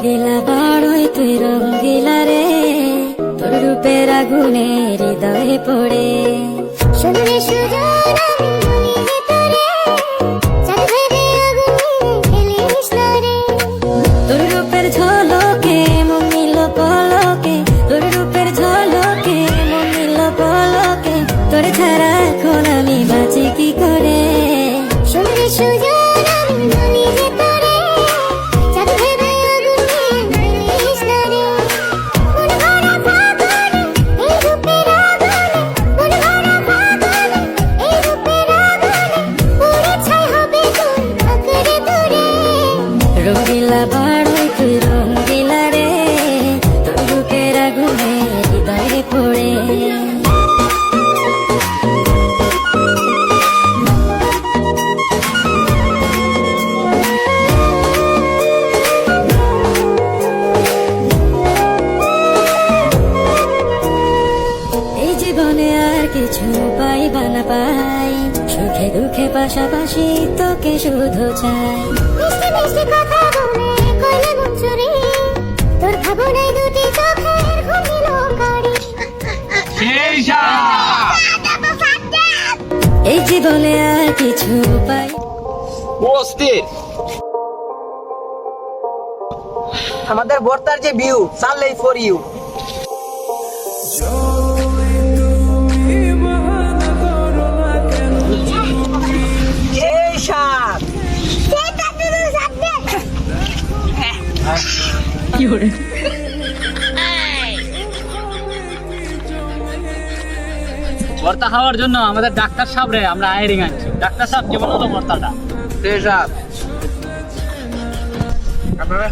রঙ্গিলা বড়ই তুই রঙ্গিলা রে, তোর রূপের আগুনে হৃদয়ে পড়ে। শুনলে সুজন আমি বলি যে তোরে, চাঁদ ভেবে আগুনে ফেলিস না রে। তোর রূপের ঝলকে মন নিল পলকে, তোর রূপের ঝলকে মন নিল পলকে, তোর ছাড়া এখন আমি বাঁচি কি করে। শুনলে সুজন আমি বলি যে তোরে, চাঁদ ভেবে আগুনে ফেলিস না রে। মন ভরা ফাগুনে এই রূপের আগুনে, মন ভরা ফাগুনে এই রূপের আগুনে, পুড়ে ছাই হবে তোর আঁকড়ে ধরে। রঙ্গিলা বড়ই তুই রঙ্গিলা রে, তোর রূপের আগুনে হৃদয়ে পড়ে। এই জীবনে আর কিছু পাইবা না পাই, সুখে দুঃখে পাশাপাশি তোকে শুধু চাই। মিষ্টি মিষ্টি কথা বলে কইলে মন চুরি, তোর ভাবনায় দুটি চোখের ঘুমিল কারি। এই জীবনে আর কিছু পাই। অস্থির আমাদের বর্তার যে ভিউ চাললেই ফর ইউ। এই সাত ভর্তা খাওয়ার জন্য আমাদের ডাক্তার সাহেব রে আমরা আইরিং আনছি। ডাক্তার সাহেব কেমন হলো ভর্তাটা? সেই সাত আপনারা